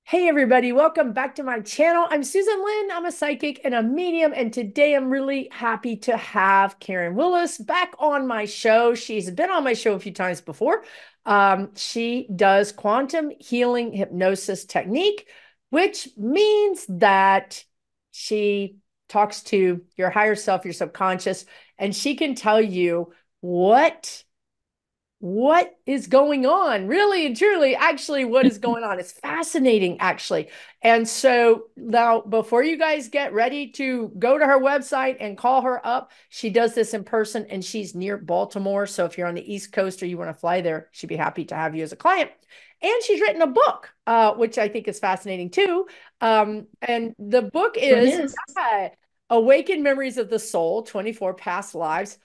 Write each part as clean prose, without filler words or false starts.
Hey everybody, welcome back to my channel. I'm Susan Lynn. I'm a psychic and a medium, and today I'm really happy to have Karen Willis back on my show. She's been on my show a few times before. She does quantum healing hypnosis technique, which means that she talks to your higher self, your subconscious, and she can tell you what is going on, really and truly. Actually, what is going on? It's fascinating, actually. And so now, before you guys get ready to go to her website and call her up, she does this in person, and she's near Baltimore. So if you're on the East Coast or you want to fly there, she'd be happy to have you as a client. And she's written a book, which I think is fascinating too. And the book It is is. Awakened Memories of the Soul, 24 Past Lives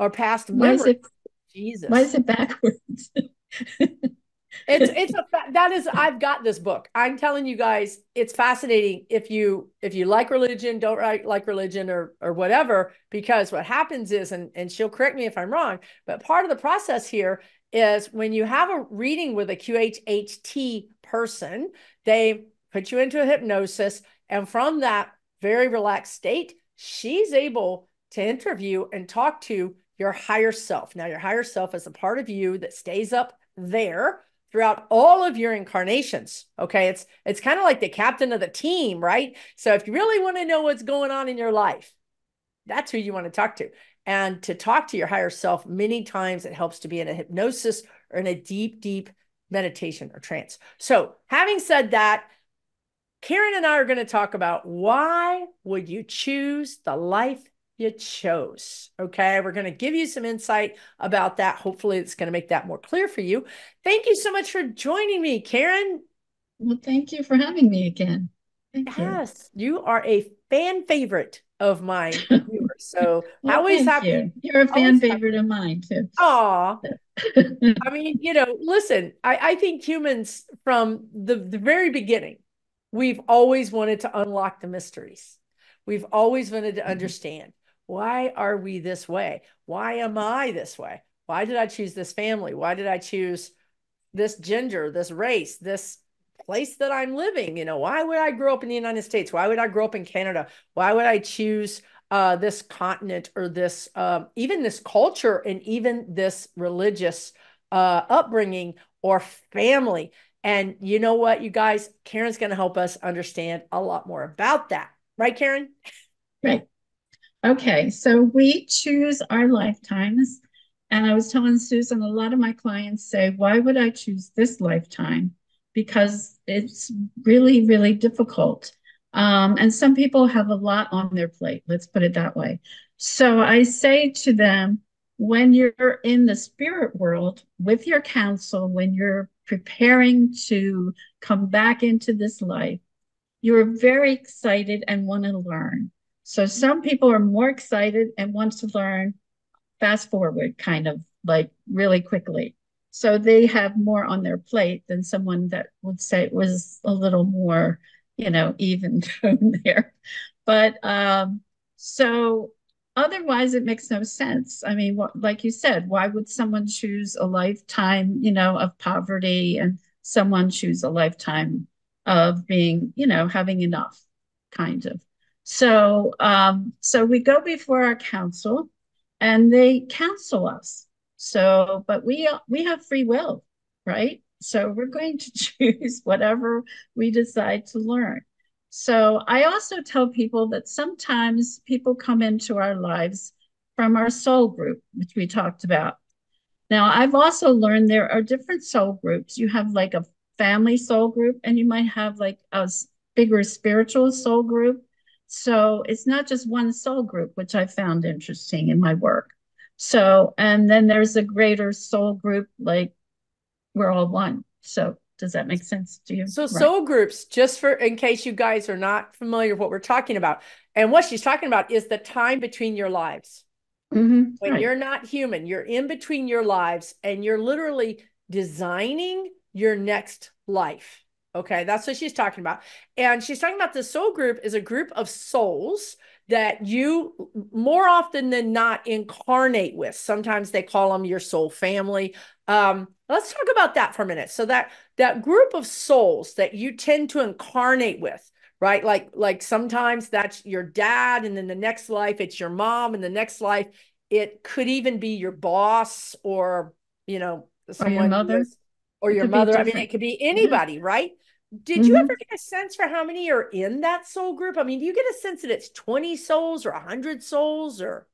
or Past Why is Memories. it why Jesus. is it backwards? It's a that is I've got this book. I'm telling you guys, it's fascinating if you like religion, don't like religion or whatever, because what happens is, and she'll correct me if I'm wrong, but part of the process here is when you have a reading with a QHHT person, they put you into a hypnosis, and from that very relaxed state, she's able to interview and talk to your higher self. Now, your higher self is a part of you that stays up there throughout all of your incarnations. Okay. It's kind of like the captain of the team, right? So if you really want to know what's going on in your life, that's who you want to talk to. And to talk to your higher self, many times it helps to be in a hypnosis or in a deep, deep meditation or trance. So having said that, Karen and I are going to talk about why would you choose the life you chose. Okay. We're going to give you some insight about that. Hopefully, it's going to make that more clear for you. Thank you so much for joining me, Karen. Well, thank you for having me again. Thank you. Yes, you are a fan favorite of my viewers. So Well, thank you. You're a fan always happy. favorite of mine too. Aw. I mean, listen, I think humans from the very beginning, we've always wanted to unlock the mysteries. We've always wanted to understand, why are we this way? Why am I this way? Why did I choose this family? Why did I choose this gender, this race, this place that I'm living? Why would I grow up in the United States? Why would I grow up in Canada? Why would I choose this continent or this even this culture and even this religious upbringing or family? And you know what, you guys, Karen's going to help us understand a lot more about that. Right, Karen? Right. Okay. So we choose our lifetimes. And I was telling Susan, a lot of my clients say, why would I choose this lifetime? Because it's really, really difficult. And some people have a lot on their plate, let's put it that way. So I say to them, when you're in the spirit world with your counsel, when you're preparing to come back into this life, you're very excited and want to learn. So some people are more excited and want to learn fast forward, kind of like really quickly. So they have more on their plate than someone that would say it was a little more, even tone there. But so otherwise, it makes no sense. I mean, like you said, why would someone choose a lifetime, of poverty and someone choose a lifetime of being, having enough, kind of. So we go before our council and they counsel us. So, but we have free will, right? So we're going to choose whatever we decide to learn. So I also tell people that sometimes people come into our lives from our soul group, which we talked about. Now, I've also learned there are different soul groups. You have like a family soul group, and you might have like a bigger spiritual soul group. So it's not just one soul group, which I found interesting in my work. So, and then there's a greater soul group, like we're all one. So, does that make sense to you? So Right. soul groups, just for in case you guys are not familiar with what we're talking about. And what she's talking about is the time between your lives. When Right. you're not human, you're in between your lives and you're literally designing your next life. Okay, that's what she's talking about. And she's talking about the soul group is a group of souls that you more often than not incarnate with. Sometimes they call them your soul family. Let's talk about that for a minute. So that group of souls that you tend to incarnate with, right? Like sometimes that's your dad, and then the next life it's your mom, and the next life it could even be your boss or Or your someone who mother. is or It your could be mother. I mean, it different. could be Yeah. anybody, right? Did you ever Hmm. get a sense for how many are in that soul group? I mean, do you get a sense that it's 20 souls or 100 souls or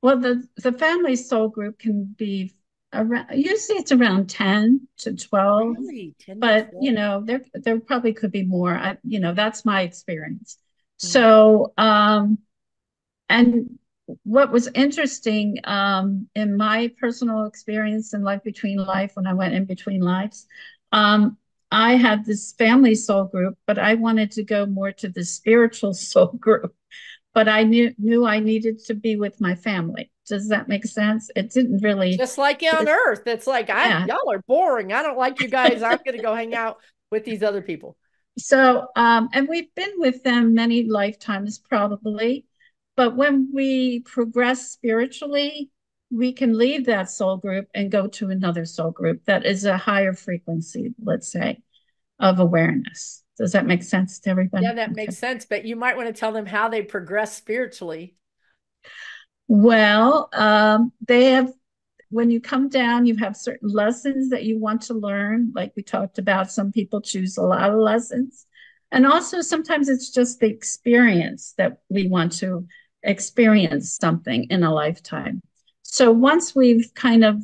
Well, the family soul group can be around, usually it's around 10 to 12, really 10 to but 12? there probably could be more. That's my experience. Mhm. So, and what was interesting, in my personal experience in Life Between Life, when I went in between lives, um, I had this family soul group, but I wanted to go more to the spiritual soul group. But I knew I needed to be with my family. Does that make sense? It didn't really, Just like on Earth. It's like, yeah. y'all are boring. I don't like you guys. I'm going to go hang out with these other people. So, and we've been with them many lifetimes probably, but when we progress spiritually, we can leave that soul group and go to another soul group that is a higher frequency, let's say, of awareness. Does that make sense to everybody? Yeah, that Okay. makes sense. But you might want to tell them how they progress spiritually. Well, they have, when you come down, you have certain lessons that you want to learn. Like we talked about, some people choose a lot of lessons. And also, sometimes it's just the experience that we want to experience something in a lifetime. So once we've kind of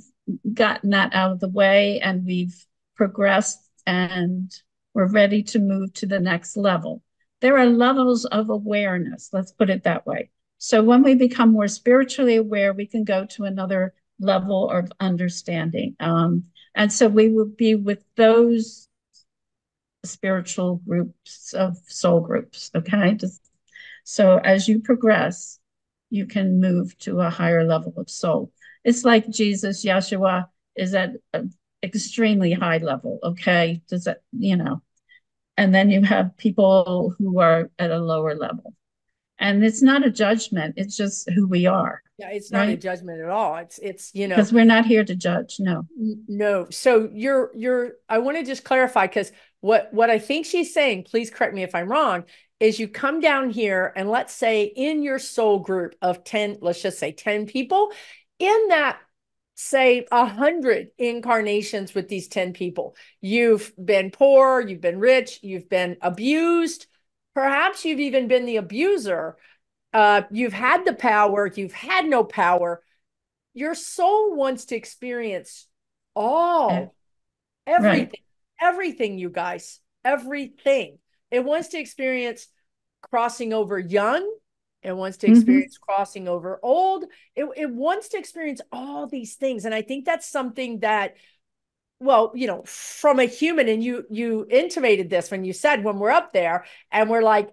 gotten that out of the way and we've progressed and we're ready to move to the next level, there are levels of awareness. Let's put it that way. So when we become more spiritually aware, we can go to another level of understanding. And so we will be with those spiritual groups of soul groups. Okay. So as you progress, you can move to a higher level of soul. It's like Jesus, Yeshua is at an extremely high level. Okay. Does that, and then you have people who are at a lower level. And it's not a judgment, it's just who we are, Yeah, it's not a right? judgment at all. Because we're not here to judge. No. No. So I want to just clarify because what I think she's saying, please correct me if I'm wrong, is you come down here and let's say in your soul group of 10, let's just say 10 people, in that say 100 incarnations with these 10 people. You've been poor, you've been rich, you've been abused, perhaps you've even been the abuser. You've had the power, you've had no power. Your soul wants to experience Yeah. all, Right. everything, everything, you guys, everything. It wants to experience crossing over young. It wants to Mm-hmm. experience crossing over old. It wants to experience all these things. And I think that's something that, well, from a human, and you intimated this when you said when we're up there and we're like,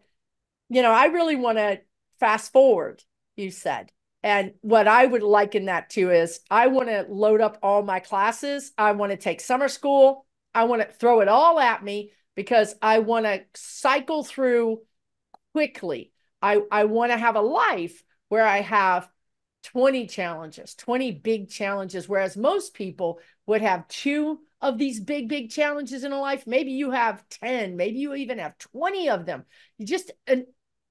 I really want to fast forward, you said. And what I would liken that to is I want to load up all my classes. I want to take summer school. I want to throw it all at me because I want to cycle through quickly. I want to have a life where I have 20 challenges, 20 big challenges, whereas most people would have two of these big challenges in a life. Maybe you have 10, maybe you even have 20 of them. You just an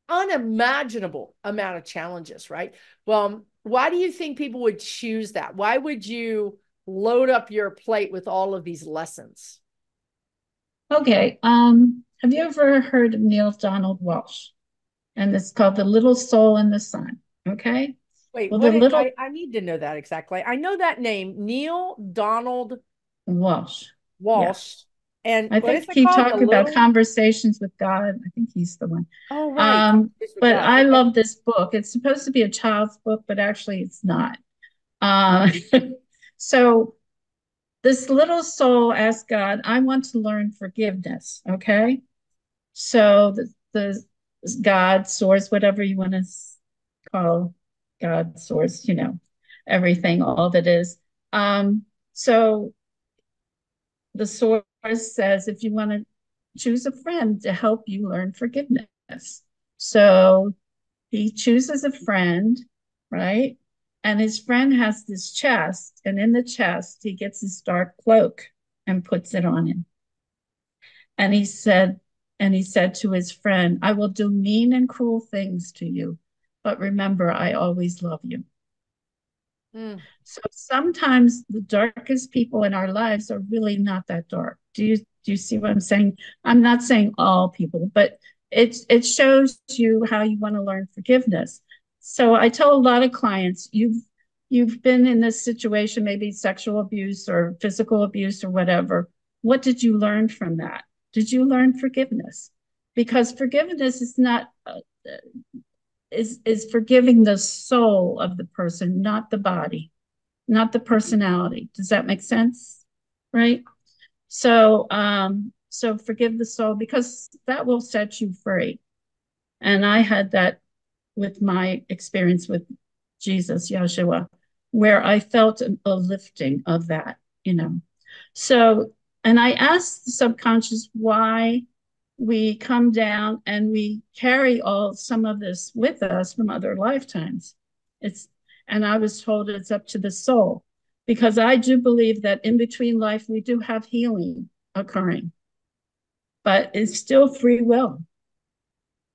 unimaginable amount of challenges, right? Well, why do you think people would choose that? Why would you load up your plate with all of these lessons? Okay. Have you ever heard of Neil Donald Walsh? And it's called The Little Soul in the Sun. Okay. Wait, Well, the little I need to know that exactly. I know that name, Neil Donald Walsh. Walsh. Yes. And I what think is it he called? The talked about Little. conversations with God. I think he's the one. Oh, right. Um, Conversation with but God. I Okay. love this book. It's supposed to be a child's book, but actually it's not. Uh, so this little soul asked God, I want to learn forgiveness. Okay. So the God source, whatever you want to call God source, everything, all that is. So the source says, if you want to choose a friend to help you learn forgiveness. So he chooses a friend, right? And his friend has this chest, and in the chest, he gets this dark cloak and puts it on him. And he said to his friend, I will do mean and cruel things to you, but remember, I always love you. Mm. So sometimes the darkest people in our lives are really not that dark. Do you see what I'm saying? I'm not saying all people, but it shows you how you want to learn forgiveness. So I tell a lot of clients, you've been in this situation, maybe sexual abuse or physical abuse or whatever. What did you learn from that? Did you learn forgiveness? Because forgiveness is not is forgiving the soul of the person, not the body, not the personality. Does that make sense? Right? So forgive the soul because that will set you free. And I had that with my experience with Jesus, Yeshua, where I felt a lifting of that, you know. So, and I asked the subconscious why we come down and we carry some of this with us from other lifetimes. It's, and I was told it's up to the soul because I do believe that in between life we do have healing occurring, but it's still free will.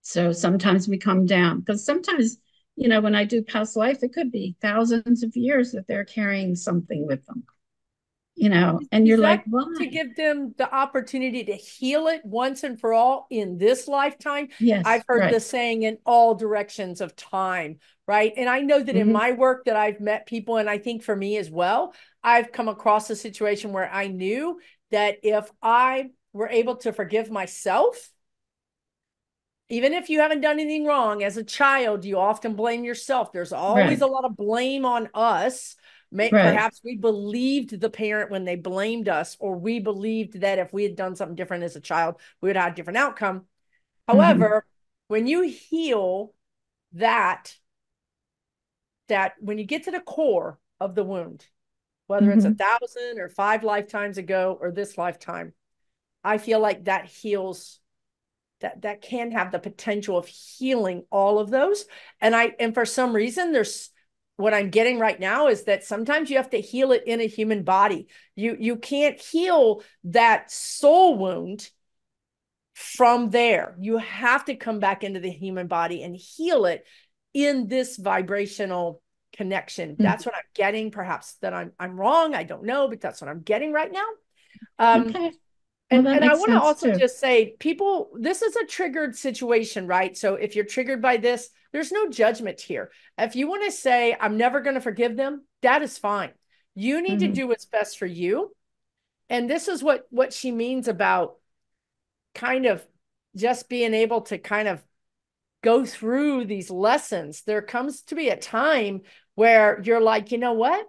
So sometimes we come down because sometimes, you know, when I do past life, it could be thousands of years that they're carrying something with them, you know, and Is you're like, that to why? give them the opportunity to heal it once and for all in this lifetime? Yes, I've heard right. the saying in all directions of time, right? And I know that in Mm-hmm. my work that I've met people, and I think for me as well, I've come across a situation where I knew that if I were able to forgive myself, even if you haven't done anything wrong as a child, you often blame yourself. There's always Right, a lot of blame on us. right. Perhaps we believed the parent when they blamed us, or we believed that if we had done something different as a child, we would have a different outcome. Mm-hmm. However, when you heal that, that when you get to the core of the wound, whether it's Mm-hmm. 1,000 or 5 lifetimes ago or this lifetime, I feel like that heals that can have the potential of healing all of those. And for some reason, there's what I'm getting right now is that sometimes you have to heal it in a human body. You can't heal that soul wound from there. You have to come back into the human body and heal it in this vibrational connection. That's what I'm getting. Perhaps that I'm wrong. I don't know, but that's what I'm getting right now. Okay. Well, And that I makes want to sense also too. just say, people, this is a triggered situation, right? So if you're triggered by this, there's no judgment here. If you want to say, I'm never going to forgive them, that is fine. You need to Mm-hmm. do what's best for you. And this is what she means about kind of just being able to kind of go through these lessons. There comes to be a time where you're like, you know what?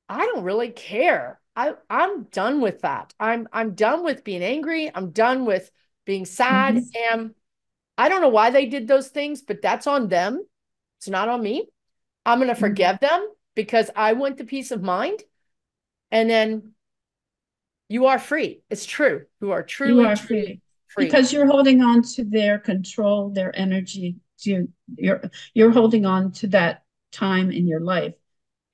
I don't really care. I'm done with that. I'm done with being angry. I'm done with being sad. Mm-hmm. And I don't know why they did those things, but that's on them. It's not on me. I'm going to Mm-hmm. forgive them because I want the peace of mind. And then you are free. It's true. You are You truly, are truly free free. because you're holding on to their control, their energy. You're holding on to that time in your life,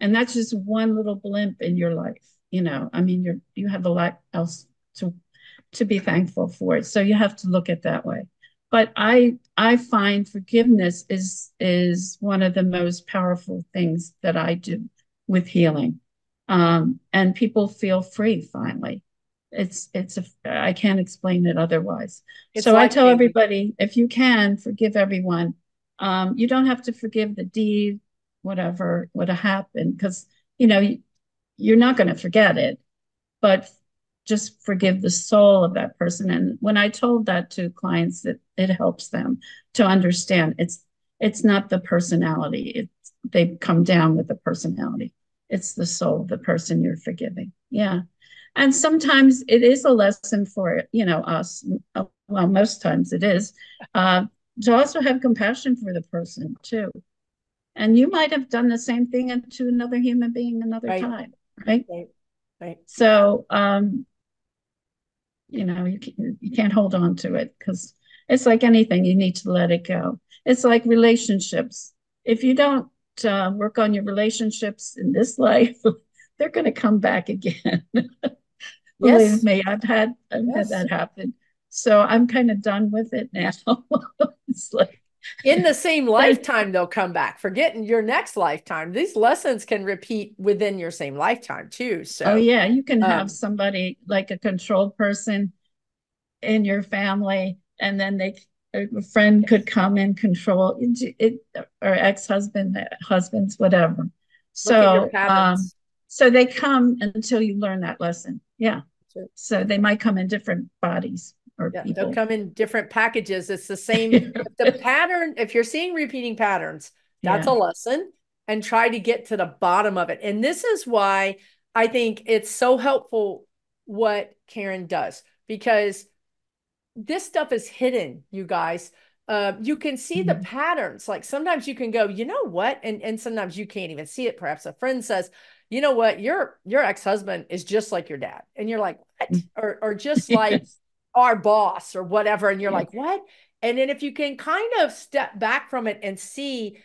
and that's just one little blimp in your life. You know, I mean, you have a lot else to be thankful for. So you have to look at it that way. But I find forgiveness is one of the most powerful things that I do with healing, and people feel free finally. It's a I can't explain it otherwise. It's So I life tell changing. everybody if you can forgive everyone. You don't have to forgive the deed, whatever would have happened, because you know you're not going to forget it, but just forgive the soul of that person. And when I told that to clients, it helps them to understand it's not the personality. They come down with the personality. It's the soul of the person you're forgiving. Yeah. And sometimes it is a lesson for, you know, us. Well, most times it is, to also have compassion for the person too. And you might have done the same thing to another human being another Right. time, right? Right. Right. So you can't hold on to it because it's like anything, you need to let it go. It's like relationships. If you don't work on your relationships in this life, they're going to come back again. Believe Yes. me, I've had Yes. that happen. So I'm kind of done with it now. It's like, In the same but lifetime, they'll come back. Forgetting your next lifetime. These lessons can repeat within your same lifetime too. oh So, yeah, you can have um, somebody like a control person in your family, and then a friend could come and control it, or ex-husband, husbands, whatever. look at your So patterns. so they come until you learn that lesson. Yeah. So they might come in different bodies or Yeah, they'll people. come in different packages. It's the same. If the pattern, if you're seeing repeating patterns, that's a Yeah. lesson, and try to get to the bottom of it. And this is why I think it's so helpful what Karen does, because this stuff is hidden, you guys. You can see the Mhm. patterns. Like sometimes you can go, you know what, and sometimes you can't even see it. Perhaps a friend says, you know what, your ex-husband is just like your dad, and you're like, what? Or just like Yes. our boss or whatever, and you're Yeah. like, what? And then if you can kind of step back from it and see,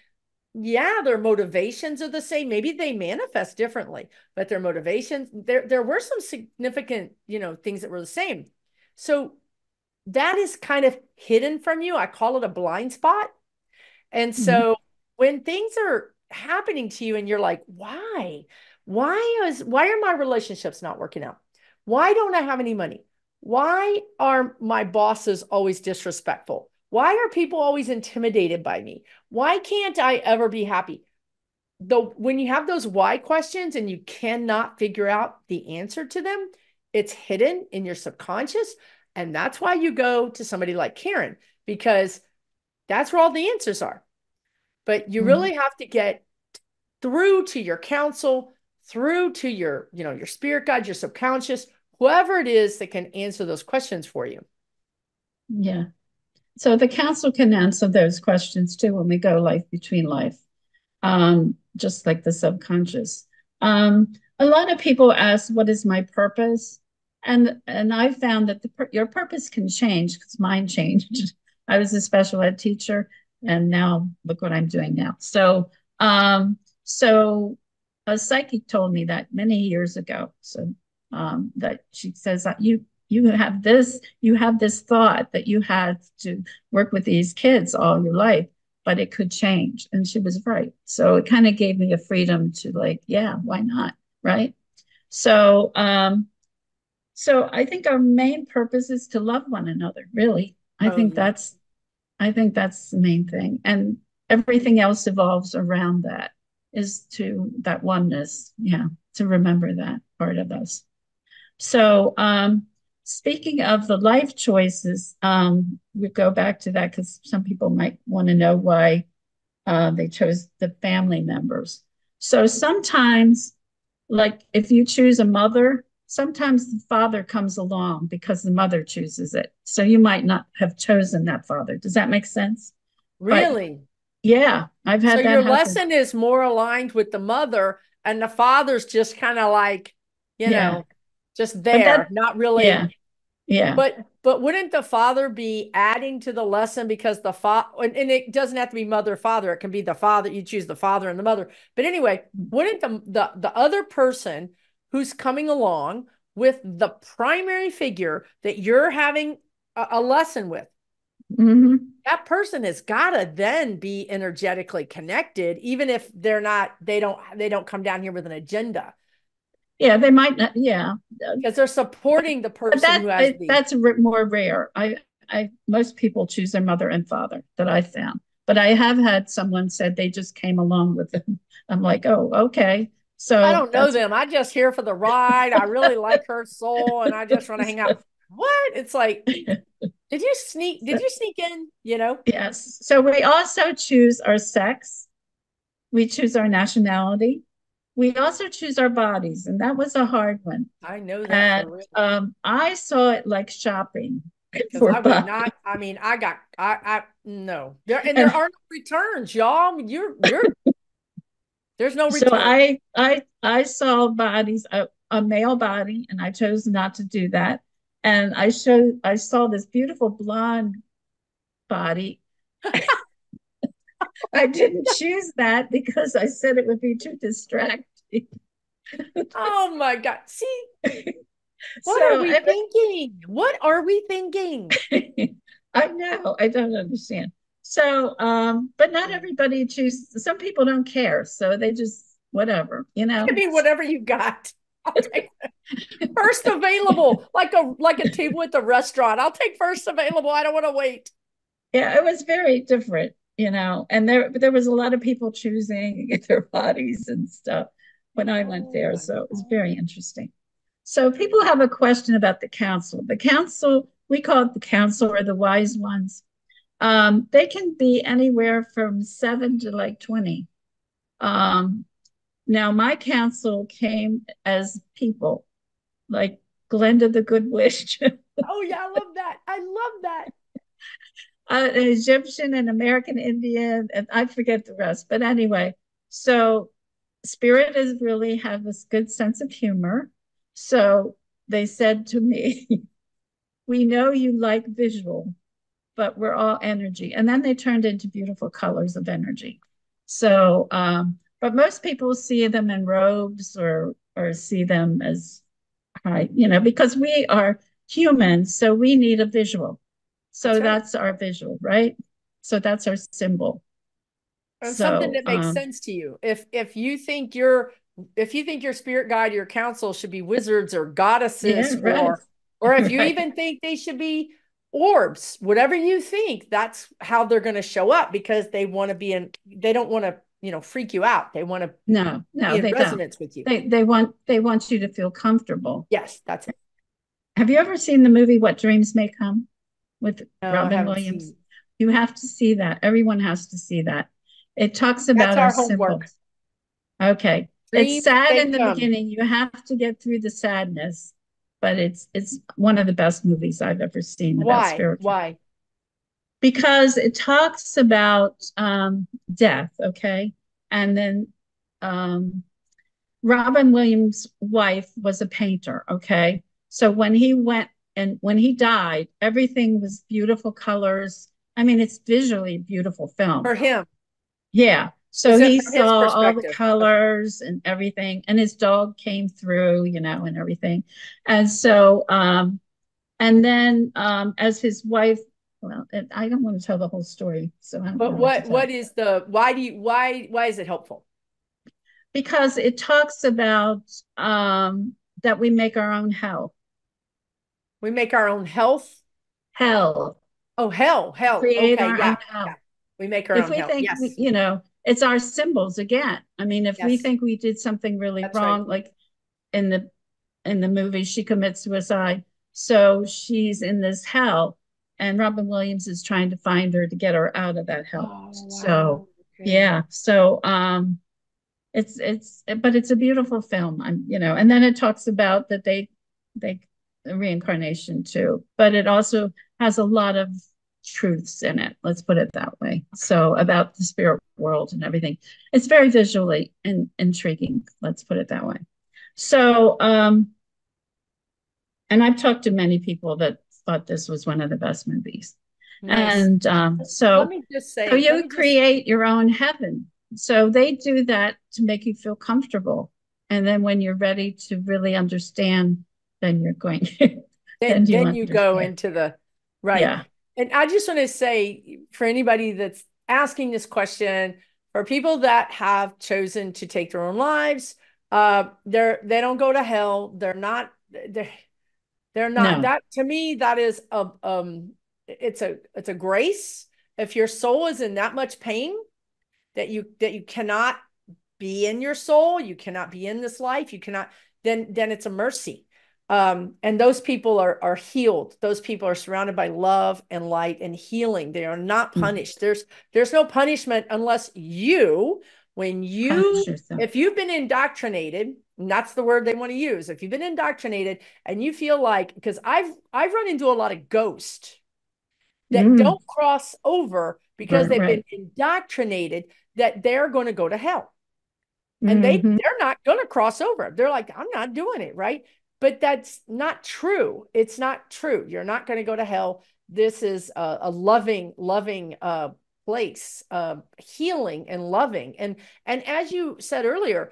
yeah, their motivations are the same. Maybe they manifest differently, but their motivations, there were some significant, things that were the same. So that is kind of hidden from you. I call it a blind spot. And Mhm. so when things are happening to you and you're like, why? Why are my relationships not working out? Why don't I have any money? Why are my bosses always disrespectful? Why are people always intimidated by me? Why can't I ever be happy? Though when you have those why questions and you cannot figure out the answer to them, it's hidden in your subconscious. And that's why you go to somebody like Karen, because that's where all the answers are. But you Mhm. really have to get through to your counsel, through to your spirit guide, your subconscious, whoever it is that can answer those questions for you. Yeah. So the council can answer those questions too when we go life between life, just like the subconscious. A lot of people ask, "What is my purpose?" And I found that your purpose can change because mine changed. I was a special ed teacher, and now look what I'm doing now. So a psychic told me that many years ago. So that she says that you have this thought that you had to work with these kids all your life, but it could change. And she was right. So it kind of gave me a freedom to like, yeah, why not? Right. So, so I think our main purpose is to love one another, really. Oh, yeah. I think that's the main thing. And everything else evolves around that is to that oneness. Yeah. To remember that part of us. So, speaking of the life choices, we go back to that because some people might want to know why they chose the family members. So sometimes, like if you choose a mother, sometimes the father comes along because the mother chooses it. So you might not have chosen that father. Does that make sense? But Really? yeah, I've So had that your happen. lesson is more aligned with the mother, and the father's just kind of like, you Yeah, know, just but there, that, not yeah, really. yeah. But wouldn't the father be adding to the lesson, because the father, and it doesn't have to be mother father, it can be the father, you choose the father and the mother. But anyway, wouldn't the other person who's coming along with the primary figure that you're having a lesson with, Mm-hmm. that person has got to then be energetically connected, even if they don't come down here with an agenda, Yeah, they might not. Yeah, because they're supporting the but person who has the. that's more rare. Most people choose their mother and father that I found, but I have had someone said they just came along with them. I'm like, oh, okay. I So don't know that's them. I just here for the ride. I really like her soul, and I just want to hang out. What? It's like, did you sneak? Did so, you sneak in? You know? yes. So we also choose our sex. We choose our nationality. We also choose our bodies, and that was a hard one. I know that And for real, I saw it like shopping because for I would not. bodies. I mean, I no. There And are no returns, y'all. There's no so return. I saw bodies, a male body, and I chose not to do that. and I saw this beautiful blonde body. I didn't choose that because I said it would be too distracting. Oh my God. See, what are So we thinking? What are we thinking? I know, I don't understand. So, but not everybody chooses. Some people don't care, so they just whatever, you know. Give me whatever you got. I'll take first available, like a table at the restaurant. I'll take first available. I don't want to wait. Yeah, it was very different, you know, and there was a lot of people choosing their bodies and stuff when I went Oh there, my so it was God. very interesting. So people have a question about the council. The council, we call it the council or the wise ones. They can be anywhere from 7 to like 20. Um, Now my council came as people, like Glenda the Good Witch, Oh yeah, I love that. I love that. an Egyptian, an American Indian, and I forget the rest. But anyway, so Spirit is really have this good sense of humor. So they said to me, "We know you like visual, but we're all energy." And then they turned into beautiful colors of energy. So, but most people see them in robes or see them as high, you know, because we are humans, so we need a visual. That's So right. that's our visual, right? So that's our symbol. And something So that makes sense to you. If you think your spirit guide, your counsel should be wizards or yeah, goddesses, right. or if you Right. even think they should be orbs, whatever you think, that's how they're going to show up because they don't want to, freak you out. They want to No, be no, in they don't. resonance with you. They want you to feel comfortable. Yes, that's it. Have you ever seen the movie What Dreams May Come with No, I Robin haven't Williams? seen. You have to see that. Everyone has to see that. It talks That's about our our homework. symbols. Okay. It's Dreams sad may in the come. beginning. You have to get through the sadness, but it's one of the best movies I've ever seen about Why? spiritual Why? because it talks about death, okay? And then um, Robin Williams' wife was a painter, okay? So when he went and when he died, everything was beautiful colors. I mean, it's visually beautiful film. For him. Yeah. So Is it he from his saw all the perspective? Okay. colors and everything, and his dog came through, you know, and everything. And so, and then as his wife, well, I don't want to tell the whole story, so I don't But know what to what tell. is the why is it helpful? Because it talks about that we make our own hell. We make our own health. Hell. Oh, hell. Create Okay, our yeah, own yeah. hell. We make our If own we health. think, Yes, you know, it's our symbols again. I mean, if we yes, think we did something really that's right. wrong, like in the movie, she commits suicide. So she's in this hell, and Robin Williams is trying to find her to get her out of that hell. Oh wow. So Okay. yeah, so but it's a beautiful film. You know, and then it talks about that they reincarnation too, but it also has a lot of truths in it. Let's put it that way. So about the spirit world and everything, it's very visually intriguing. Let's put it that way. So, and I've talked to many people that thought this was one of the best movies. Nice. And Let me just so say, let you me just create your own heaven. So they do that to make you feel comfortable. And then when you're ready to really understand, then you're going, then you then you go understand. into the right. Yeah. And I just want to say for anybody that's asking this question, for people that have chosen to take their own lives, they don't go to hell. They're not No. that to me, that is it's a grace. If your soul is in that much pain that you cannot be in your soul, you cannot be in this life, you cannot, then it's a mercy. And those people are healed. Those people are surrounded by love and light and healing. They are not Mm. punished. There's no punishment unless when Punish yourself. if you've been indoctrinated, and that's the word they want to use. If you've been indoctrinated and you feel like, because I've run into a lot of ghosts that Mm. don't cross over because Right, they've been right. indoctrinated that they're going to go to hell, and Mm-hmm. they're not going to cross over. They're like, I'm not doing it, right? but that's not true. It's not true. You're not going to go to hell. This is a loving, loving place, healing and loving. And as you said earlier,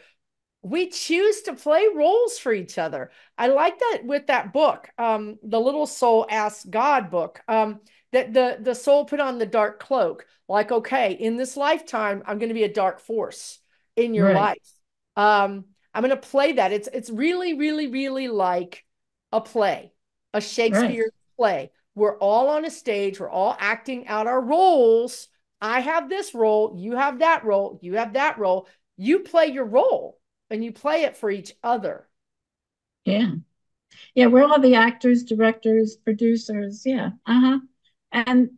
we choose to play roles for each other. I like that with that book, the Little Soul Asks God book, that the soul put on the dark cloak. Like, okay, in this lifetime, I'm going to be a dark force in your Right, life. I'm going to play that. It's really, really, really like a play, a right, Shakespeare play. We're all on a stage. We're all acting out our roles. I have this role. You have that role. You have that role. You play your role and you play it for each other. yeah. Yeah, we're all the actors, directors, producers. Yeah. Uh-huh. And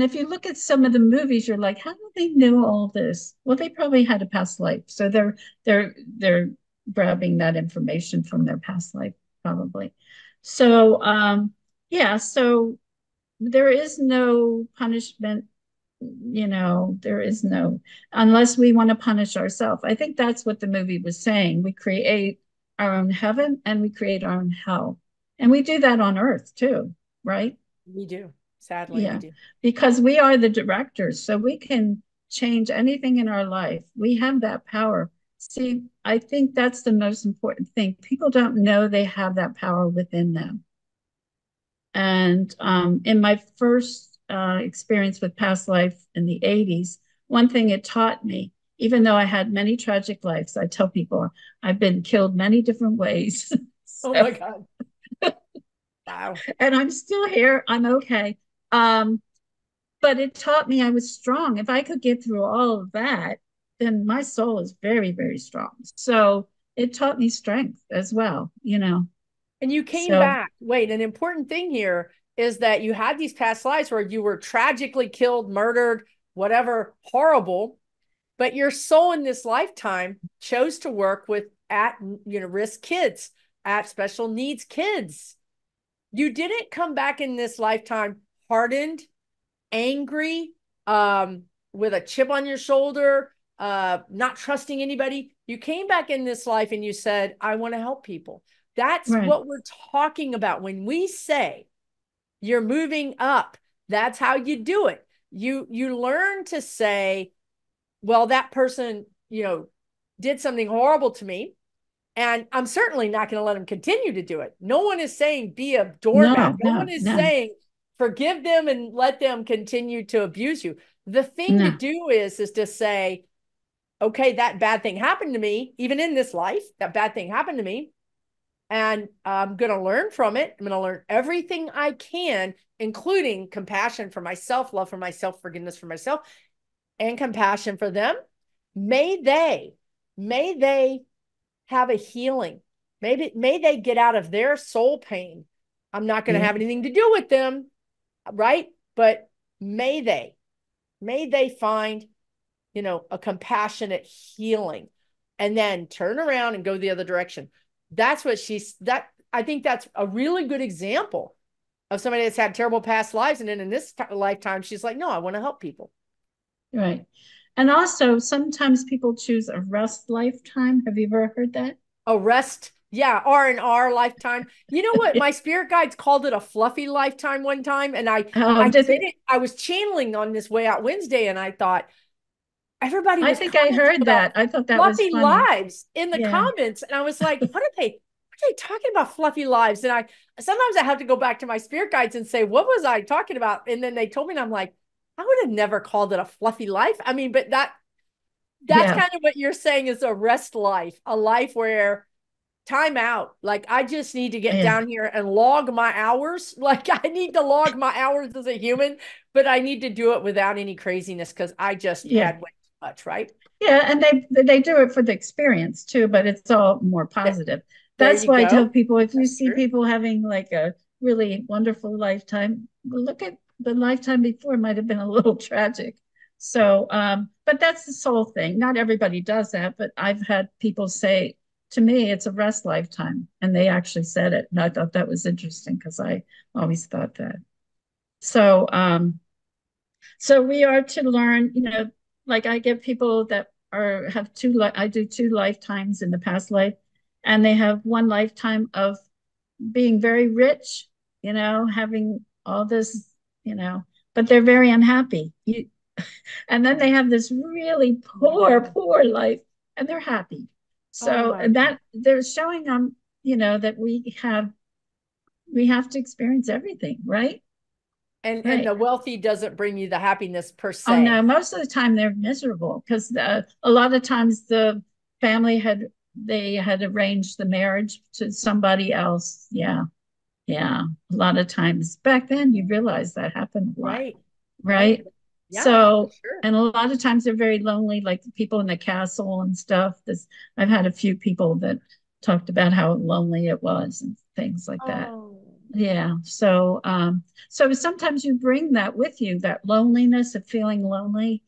if you look at some of the movies, you're like, how do they know all this? Well, they probably had a past life. So they're grabbing that information from their past life, probably. So yeah, so there is no punishment, there is no, unless we want to punish ourselves. I think that's what the movie was saying. We create our own heaven and we create our own hell. And we do that on earth too, right? We do. Sadly, we Yeah, do. because we are the directors, so we can change anything in our life. We have that power. See, I think that's the most important thing. People don't know they have that power within them. And in my first experience with past life in the 80s, one thing it taught me, even though I had many tragic lives, I tell people I've been killed many different ways. Oh So, my God. Wow. and I'm still here. I'm okay. Um, but it taught me I was strong. If I could get through all of that, then my soul is very, very strong. So it taught me strength as well. And you came So, back. Wait, an important thing here is that you had these past lives where you were tragically killed, murdered, whatever, horrible, but your soul in this lifetime chose to work with at risk kids, at special needs kids. You didn't come back in this lifetime hardened, angry, with a chip on your shoulder, not trusting anybody. You came back in this life and you said, I want to help people. That's right. what we're talking about. When we say you're moving up, that's how you do it. You learn to say, well, that person, did something horrible to me. And I'm certainly not going to let them continue to do it. No one is saying be a doormat. No, No one no, is no, saying forgive them and let them continue to abuse you. The thing to no. do is to say, okay, that bad thing happened to me, even in this life, that bad thing happened to me. And I'm going to learn from it. I'm going to learn everything I can, including compassion for myself, love for myself, forgiveness for myself, and compassion for them. May they have a healing. May they get out of their soul pain. I'm not going to Yeah, have anything to do with them, right? But may they find, a compassionate healing and then turn around and go the other direction. That's what I think that's a really good example of somebody that's had terrible past lives. And then in this lifetime, she's like, no, I want to help people. right. And also, sometimes people choose a rest lifetime. Have you ever heard that? A rest, yeah, R&R lifetime. You know what? My spirit guides called it a fluffy lifetime one time. And Oh, I did did they? it. I was channeling on this way out Wednesday and I thought, everybody I was think I commenting heard about that. I thought that was fluffy funny. lives in the Yeah, comments. And I was like, what are they talking about fluffy lives? And sometimes I have to go back to my spirit guides and say, what was I talking about? And then they told me, and I'm like, I would have never called it a fluffy life. I mean, but that's yeah, kind of what you're saying is a rest life, a life where time out. Like I just need to get yeah, down here and log my hours. Like I need to log my hours as a human, but I need to do it without any craziness because I just yeah. had way too much, right? Yeah, and they do it for the experience too, but it's all more positive. There That's you why I tell go. people if you That's see true. people having like a really wonderful lifetime, look at the lifetime before might have been a little tragic. So, but that's the soul thing. Not everybody does that, but I've had people say to me, it's a rest lifetime, and they actually said it, and I thought that was interesting because I always thought that. So, so we are to learn, like I get people that are have two, I do two lifetimes in the past life. and they have one lifetime of being very rich, having all this, but they're very unhappy. And then they have this really poor life, and they're happy. Oh So my God. that they're showing them, that we have to experience everything, right? And Right. the wealthy doesn't bring you the happiness per Oh no, se. most of the time they're miserable because a lot of times the family they had arranged the marriage to somebody else. Yeah, yeah. A lot of times back then you realize that happened a lot, Right. Right. right? Yeah, for So, sure. and a lot of times they're very lonely, like the people in the castle and stuff. I've had a few people that talked about how lonely it was and things like that. Oh, Yeah. So sometimes you bring that with you, that loneliness of feeling lonely.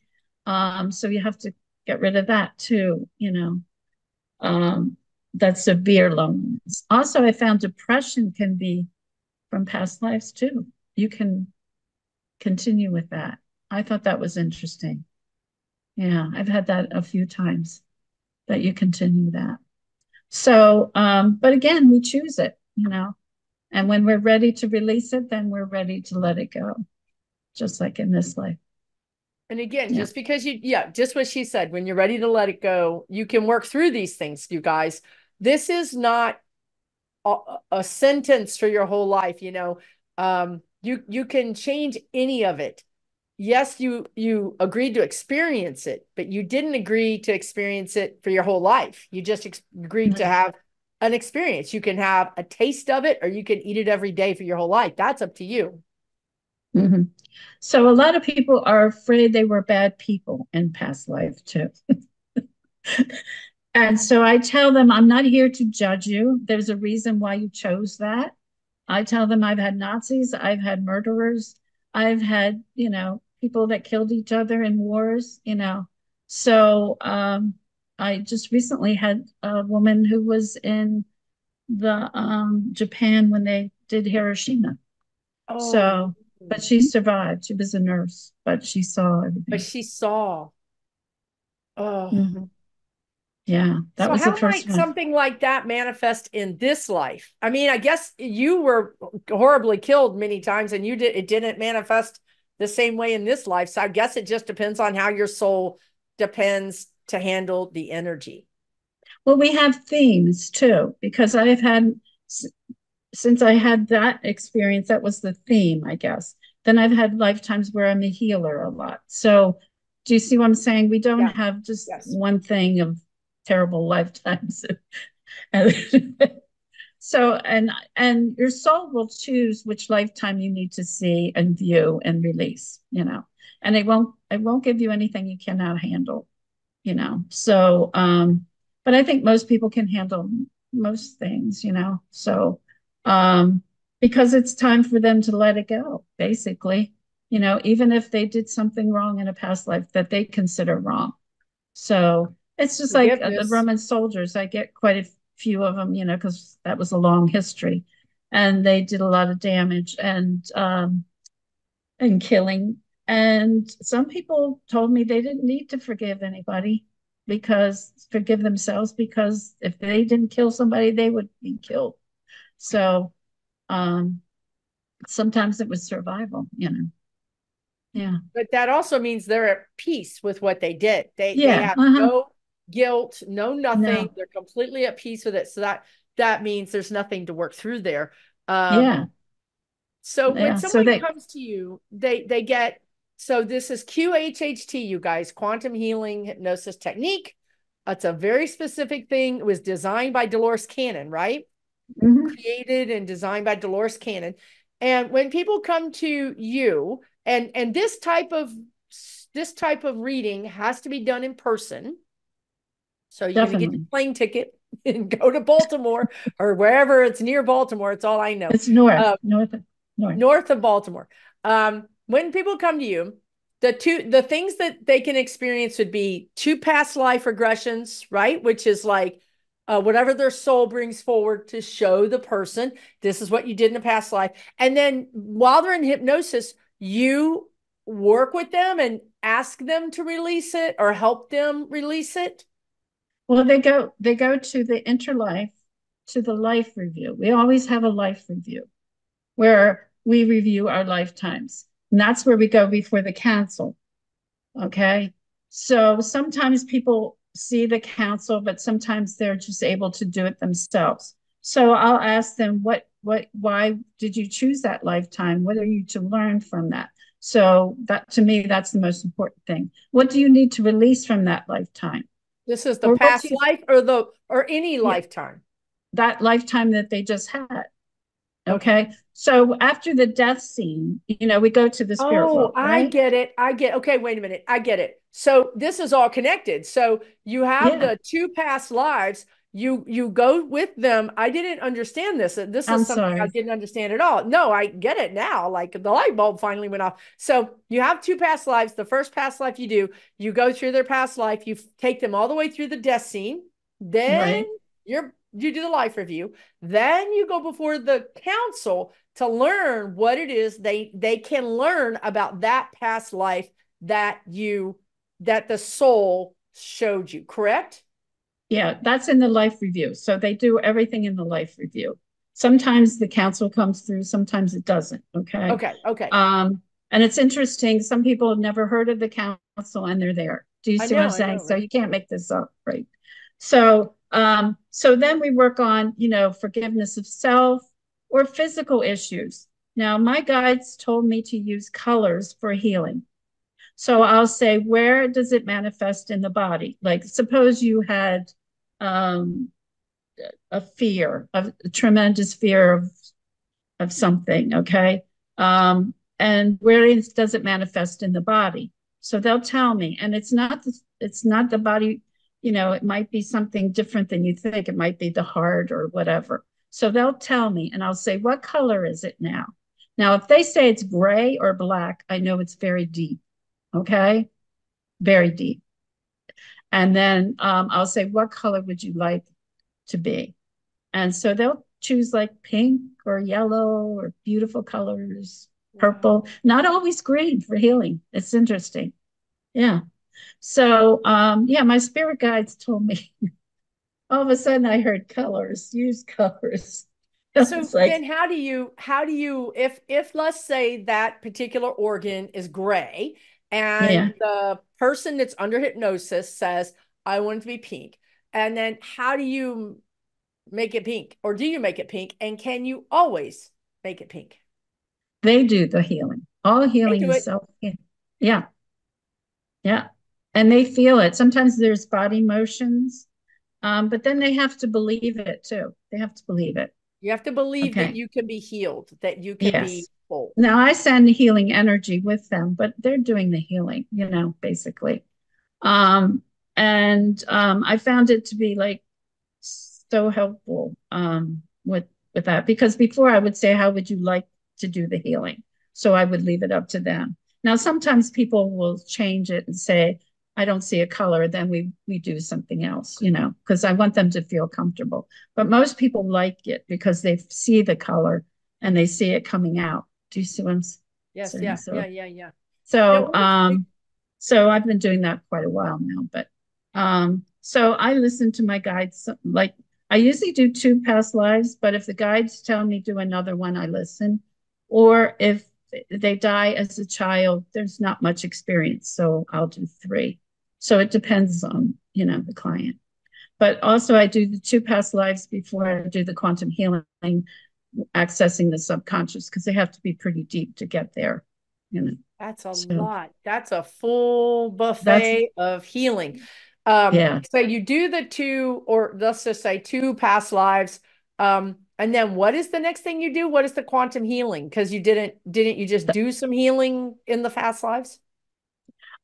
So you have to get rid of that too, um, that severe loneliness. Also, I found depression can be from past lives too. You can continue with that. I thought that was interesting. Yeah, I've had that a few times that you continue that. So, but again, we choose it, and when we're ready to release it, then we're ready to let it go, just like in this life. and again, Yeah. just because yeah, just what she said, when you're ready to let it go, you can work through these things, you guys. This is not a sentence for your whole life, you can change any of it. Yes, you agreed to experience it, but you didn't agree to experience it for your whole life. You just agreed to have an experience. You can have a taste of it, or you can eat it every day for your whole life. That's up to you. Mm-hmm. So a lot of people are afraid they were bad people in past life too. And so I tell them, I'm not here to judge you. There's a reason why you chose that. I tell them I've had Nazis, I've had murderers, I've had, people that killed each other in wars. So I just recently had a woman who was in the Japan when they did Hiroshima. Oh, So, but she survived. She was a nurse, but she saw but everything. she saw. Oh. Mhm. Yeah, that So was the how first might one. something like that manifest in this life? I mean, I guess you were horribly killed many times and it didn't manifest the same way in this life. So I guess it just depends on how your soul depends to handle the energy. Well, we have themes too, because I've had, since I had that experience, that was the theme, I guess. Then I've had lifetimes where I'm a healer a lot. So, do you see what I'm saying? We don't Yeah. have just Yes. one thing of terrible lifetimes. So, and your soul will choose which lifetime you need to see and view and release, and it won't give you anything you cannot handle. So, but I think most people can handle most things. So, um, because it's time for them to let it go, basically, even if they did something wrong in a past life that they consider wrong. So it's just like the Forgiveness. Roman soldiers. I get quite a few of them, because that was a long history, and they did a lot of damage and killing. And some people told me they didn't need to forgive anybody because forgive themselves because if they didn't kill somebody, they would be killed. So um, sometimes it was survival. Yeah. But that also means they're at peace with what they did. They Yeah. have Uh-huh. no guilt, no nothing. No. They're completely at peace with it. So that means there's nothing to work through there. Um, Yeah. so when Yeah. So someone they, comes to you, they get, so this is QHHT, you guys, quantum healing hypnosis technique. It's a very specific thing. It was designed by Dolores Cannon, right? mhm. Created and designed by Dolores Cannon. And when people come to you, and this type of reading has to be done in person. So you're going to get your Definitely. plane ticket and go to Baltimore or wherever it's near Baltimore. It's all I know. It's north, Uh, north. North of Baltimore. When people come to you, the things that they can experience would be two past life regressions, right? Which is like whatever their soul brings forward to show the person this is what you did in a past life. And then while they're in hypnosis, you work with them and ask them to release it or help them release it. Well, they go to the interlife to the life review. We always have a life review where we review our lifetimes. And that's where we go before the council. Okay. So sometimes people see the council, but sometimes they're just able to do it themselves. So I'll ask them, why did you choose that lifetime? What are you to learn from that? So that, to me, that's the most important thing. What do you need to release from that lifetime? This is the Or what past do you, life or any yeah, lifetime. that lifetime that they just had. Okay. Okay. So after the death scene, we go to the spirit Oh, world, I right? get it. Okay, wait a minute. I get it. So this is all connected. So you have Yeah. the two past lives. You go with them. I didn't understand this. This is I'm something I sorry. didn't understand at all. No, I get it now. Like the light bulb finally went off. So you have two past lives. The first past life you go through their past life. You take them all the way through the death scene. Then Right. you do the life review. Then you go before the council to learn what it is they can learn about that past life that the soul showed you, correct? Yeah, that's in the life review. So they do everything in the life review. Sometimes the council comes through, sometimes it doesn't. Okay. Okay. Um, and it's interesting. Some people have never heard of the council and they're there. Do you see what I'm I saying? know, So right? you can't make this up, right? So then we work on, forgiveness of self or physical issues. Now, my guides told me to use colors for healing. So I'll say, where does it manifest in the body? Like, suppose you had um, a tremendous fear of something, okay? And where does it manifest in the body? So they'll tell me, and it's not the body. It might be something different than you think. It might be the heart or whatever. So they'll tell me, and I'll say, what color is it now? Now, if they say it's gray or black, I know it's very deep. Okay, very deep. And then I'll say, what color would you like to be? And so they'll choose like pink or yellow or beautiful colors, Wow. purple, not always green for healing. It's interesting. Yeah. So, yeah, my spirit guides told me all of a sudden I heard colors, use colors. So It's like, then how do you if let's say that particular organ is gray yeah, and the person that's under hypnosis says I want it to be pink, and then how do you make it pink, or do you make it pink, and can you always make it pink? they do the healing. All They healing do is it. self. Yeah. Yeah. And they feel it. Sometimes there's body motions, but then they have to believe it too. They have to believe it. You have to believe that Okay. you can be healed, that you can be Yes. whole. Now I send healing energy with them, but they're doing the healing, basically. Um, and I found it to be like so helpful with that because before I would say, how would you like to do the healing? So I would leave it up to them. Now sometimes people will change it and say, I don't see a color, then we do something else, because I want them to feel comfortable. But most people like it because they see the color and they see it coming out. Do you see what I'm Yes, saying? yeah. Now, So what is so I've been doing that quite a while now, but so I listen to my guides. Like I usually do two past lives, but if the guides tell me do another one, I listen. Or if they die as a child, there's not much experience, so I'll do three. So it depends on, the client. But also I do the two past lives before I do the quantum healing, accessing the subconscious, because they have to be pretty deep to get there, you know. That's a So lot. That's a full that's buffet of healing. yeah. So you do the two, or let's just say two past lives. And then what is the next thing you do? What is the quantum healing? Because didn't you just do some healing in the past lives?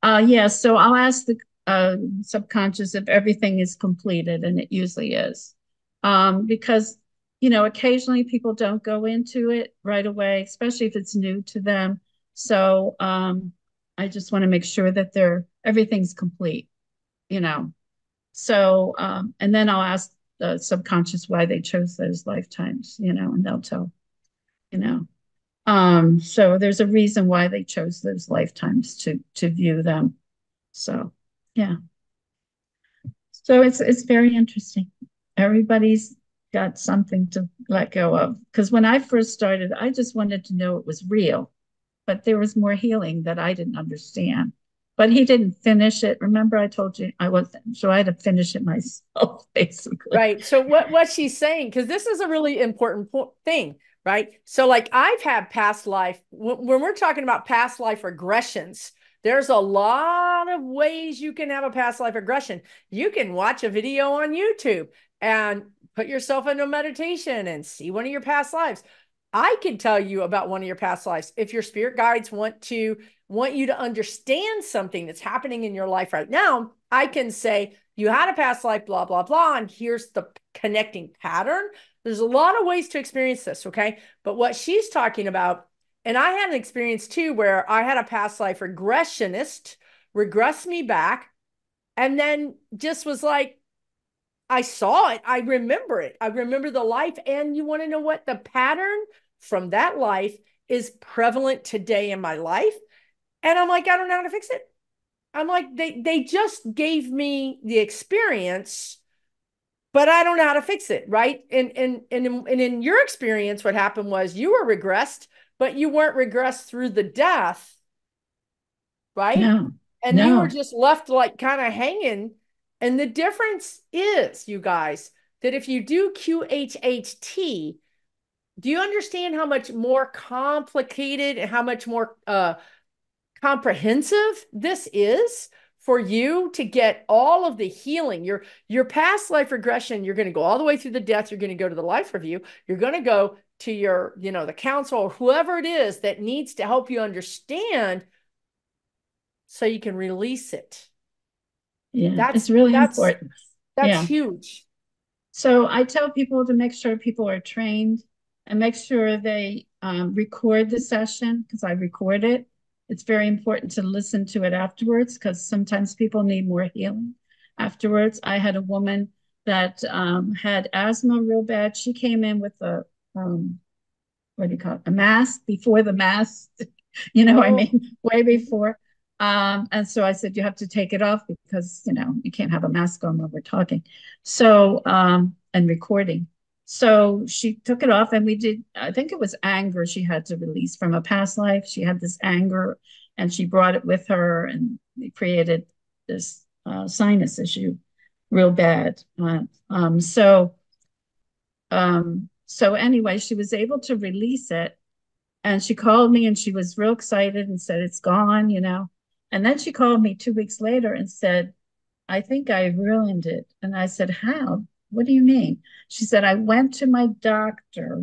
Yeah, so I'll ask the subconscious if everything is completed, and it usually is. Because, occasionally people don't go into it right away, especially if it's new to them. So I just want to make sure that everything's complete, you know. So, and then I'll ask the subconscious why they chose those lifetimes, and they'll tell, you know. So there's a reason why they chose those lifetimes to view them. So yeah. So it's very interesting. Everybody's got something to let go of. Because when I first started, I just wanted to know it was real, but there was more healing that I didn't understand. But he didn't finish it. Remember, I told you I wasn't, so I had to finish it myself, basically. Right. So what she's saying, because this is a really important thing, right? So like I've had past life, when we're talking about past life regressions, there's a lot of ways you can have a past life regression. You can watch a video on YouTube and put yourself into meditation and see one of your past lives. I can tell you about one of your past lives. If your spirit guides want you to understand something that's happening in your life right now, I can say, you had a past life, blah, blah, blah, and here's the connecting pattern. There's a lot of ways to experience this, okay? But what she's talking about, and I had an experience too where I had a past life regressionist regress me back and then just was like, I saw it. I remember it. I remember the life. And you want to know what? The pattern from that life is prevalent today in my life. And I'm like, I don't know how to fix it. I'm like, they just gave me the experience, but I don't know how to fix it, right? And in your experience, what happened was you were regressed, but you weren't regressed through the death, right? No, And you were no, just left like kind of hanging. And the difference is, you guys, that if you do QHHT, do you understand how much more complicated and how much more comprehensive this is for you to get all of the healing? Your past life regression, you're going to go all the way through the death, you're going to go to the life review, you're going to go to your, the counsel or whoever it is that needs to help you understand so you can release it. yeah, That's it's really that's important. that's Yeah. huge. So I tell people to make sure people are trained and make sure they record the session because I record it. It's very important to listen to it afterwards because sometimes people need more healing afterwards. I had a woman that had asthma real bad. She came in with a what do you call it? A mask before the mask, I Oh, mean, way before. And so I said, you have to take it off because, you can't have a mask on when we're talking. So, and recording. So she took it off and we did, I think it was anger she had to release from a past life. She had this anger and she brought it with her and it created this sinus issue real bad. So anyway, she was able to release it and she called me and she was real excited and said, it's gone. And then she called me 2 weeks later and said, I think I ruined it. And I said, how? What do you mean? She said, I went to my doctor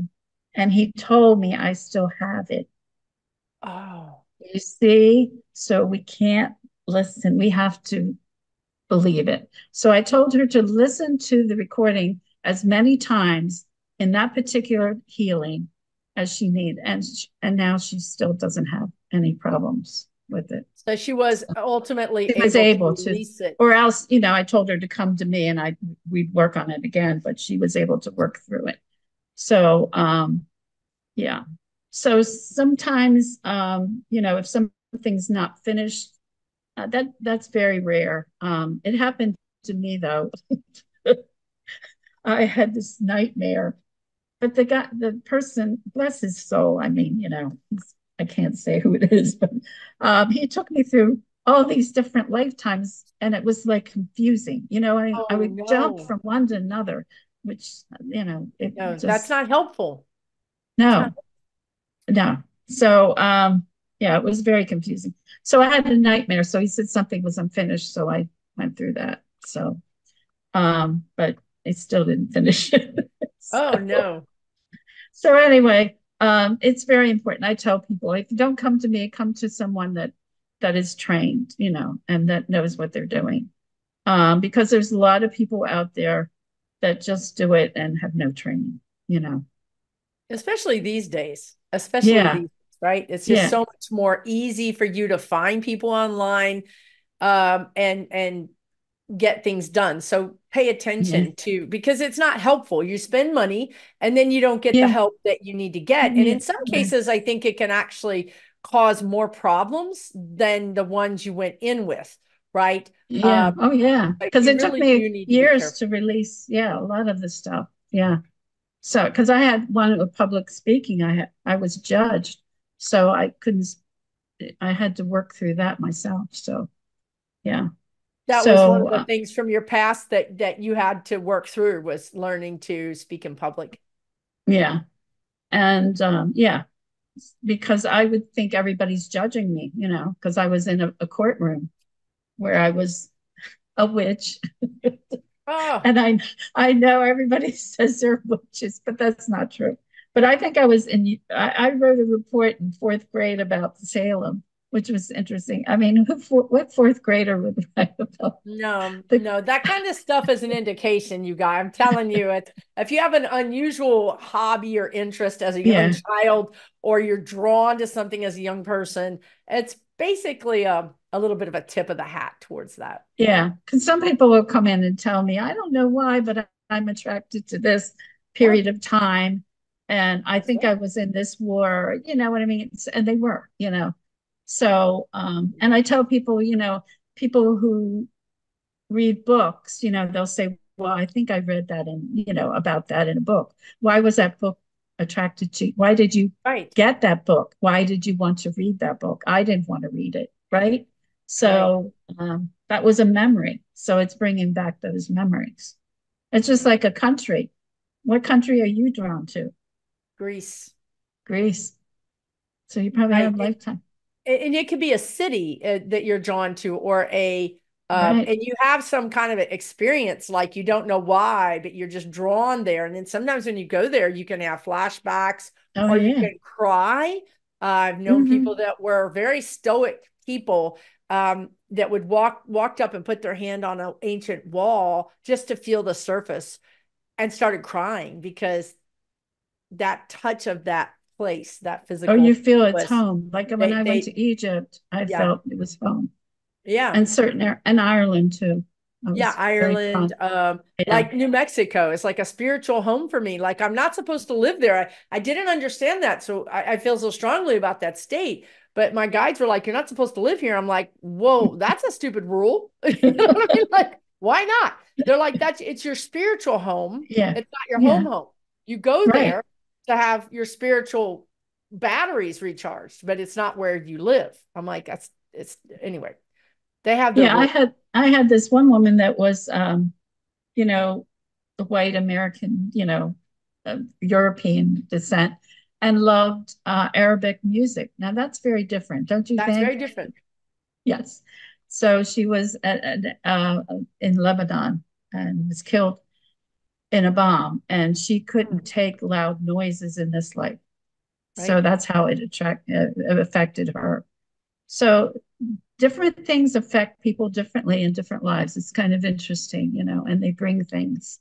and he told me I still have it. oh, You see? So we can't listen. We have to believe it. So I told her to listen to the recording as many times in that particular healing as she needed. And now she still doesn't have any problems with it. so she was ultimately She was able to able to, release it. or else, I told her to come to me and we'd work on it again, but she was able to work through it. So yeah. So sometimes if something's not finished, that's very rare. It happened to me though. I had this nightmare, but the person, bless his soul. I mean, I can't say who it is, but he took me through all these different lifetimes, and it was like confusing. I Oh would jump no. from one to another, which it No, that's just not helpful. That's not. no, no. So yeah, it was very confusing. So I had a nightmare. So he said something was unfinished, so I went through that. So but I still didn't finish it. Oh so, no. so anyway, it's very important. I tell people if you don't come to me, come to someone that is trained, and that knows what they're doing. Because there's a lot of people out there that just do it and have no training. Especially these days. Especially Yeah, these days, right? It's just yeah, so much more easy for you to find people online and get things done. So pay yeah, attention to, because it's not helpful. You spend money and then you don't get the yeah, help that you need to get. And yeah, in some yeah. cases, I think it can actually cause more problems than the ones you went in with, right? Yeah. Oh, yeah. But Because you it took really do me need to be years careful. to release, yeah, a lot of the stuff. Yeah. So, because I had one of public speaking, I was judged, so I couldn't. I had to work through that myself. So, yeah. That was one So, of the things from your past that you had to work through, was learning to speak in public. yeah, and yeah, because I would think everybody's judging me, because I was in a courtroom where I was a witch. Oh, And I know everybody says they're witches, but that's not true. But I think I wrote a report in fourth grade about Salem, which was interesting. I mean, what fourth grader would write about no, the, no, that kind of stuff is an indication, you guys. I'm telling you, if you have an unusual hobby or interest as a young yeah, child, or you're drawn to something as a young person, it's basically a little bit of a tip of the hat towards that. yeah. Because some people will come in and tell me, I don't know why, but I'm attracted to this Oh, period of time. And I that's think right. I was in this war, you know what I mean? And they were. So, and I tell people, people who read books, they'll say, well, I think I read that about that in a book. Why was that book attracted to you? Why did you Right, get that book? Why did you want to read that book? I didn't want to read it, right? right. So that was a memory. So it's bringing back those memories. It's just like a country. What country are you drawn to? Greece. Greece. So you probably Right. have lifetime. And it could be a city that you're drawn to, or Right. and you have some kind of experience, like you don't know why, but you're just drawn there. And then sometimes when you go there, you can have flashbacks, Oh, or you yeah. can cry. I've known people Mm-hmm. that were very stoic people, that would walked up and put their hand on an ancient wall just to feel the surface, and started crying because that touch of that place, that Oh, you physical feel it's was, home. Like when they I went they to Egypt, I yeah. felt it was home. Yeah. And and Ireland too. I Yeah. was very Ireland, fond. Yeah. like New Mexico is like a spiritual home for me. Like I'm not supposed to live there. I didn't understand that. So I feel so strongly about that state. But my guides were like, you're not supposed to live here. I'm like, whoa, that's a stupid rule. You know what I mean? Like, why not? They're like, it's your spiritual home. Yeah. It's not your home Yeah. home. You go Right. there to have your spiritual batteries recharged, but it's not where you live. I'm like, it's anyway. They have their Yeah. rules. I had this one woman that was you know, the white American, European descent, and loved Arabic music. Now that's very different, don't you That's think? very different. Yes. So she was in Lebanon and was killed in a bomb, and she couldn't Mm, take loud noises in this life. So right. that's how it affected her. So different things affect people differently in different lives. It's kind of interesting, and they bring things.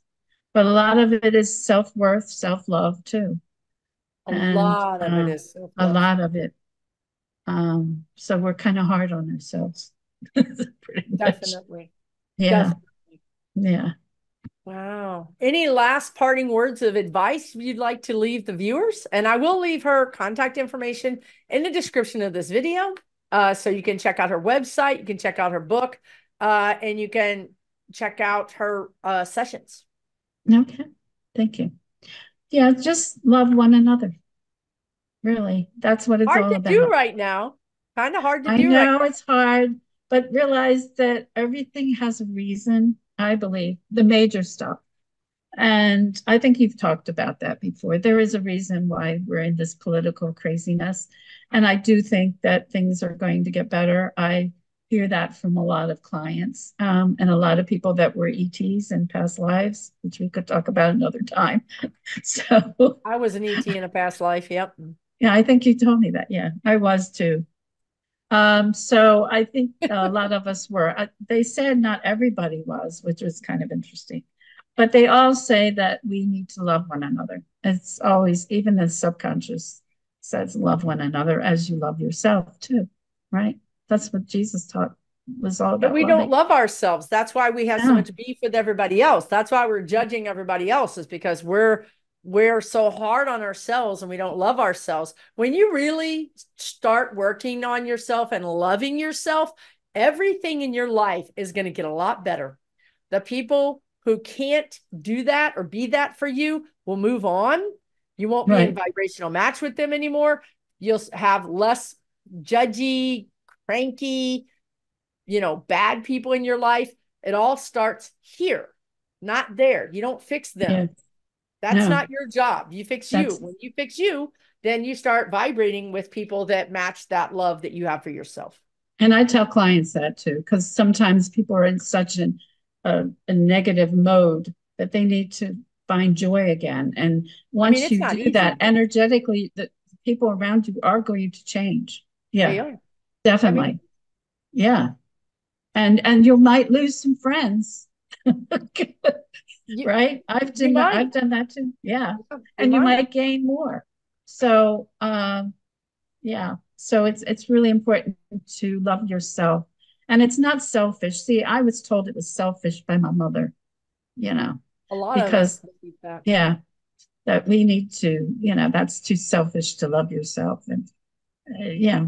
But a lot of it is self-worth, self-love too. A And lot of it is a self-love. lot of it. So we're kind of hard on ourselves, pretty much. Definitely. Yeah, Definitely. yeah. Wow. Any last parting words of advice you'd like to leave the viewers? And I will leave her contact information in the description of this video. So you can check out her website, you can check out her book, and you can check out her sessions. Okay. Thank you. Yeah, just love one another. Really. That's what it's Hard all to do about. right now. Kind of hard to I do right know it's hard, but realize that everything has a reason, I believe, the major stuff. And I think you've talked about that before. There is a reason why we're in this political craziness. And I do think that things are going to get better. I hear that from a lot of clients, and a lot of people that were ETs in past lives, which we could talk about another time. So, now. I was an ET in a past life. Yep. yeah, I think you told me that. Yeah, I was too. So I think a lot of us were. They said not everybody was, which was kind of interesting. But they all say that we need to love one another. It's always, even the subconscious says, love one another as you love yourself too, right? That's what Jesus taught, was all And about we don't loving. love ourselves. That's why we have so Yeah, much beef with everybody else. That's why we're judging everybody else, is because we're so hard on ourselves and we don't love ourselves. When you really start working on yourself and loving yourself, everything in your life is going to get a lot better. The people who can't do that or be that for you will move on. You won't be in Right. vibrational match with them anymore. You'll have less judgy, cranky, bad people in your life. It all starts here, not there. You don't fix them. Yeah. That's No, not your job. You fix you. that's, When you fix you, then you start vibrating with people that match that love that you have for yourself. and I tell clients that too, because sometimes people are in such a negative mode that they need to find joy again. And I mean, once it's you not do that easy. energetically, the people around you are going to change. They Yeah, are. I mean, definitely. Yeah. And you might lose some friends. you Right? you might. I've done that too. Yeah. You And you might. might gain more. So yeah. So it's really important to love yourself. And it's not selfish. See, I was told it was selfish by my mother, you know, A lot of us because believe that. yeah, that we need to, that's too selfish to love yourself. And yeah,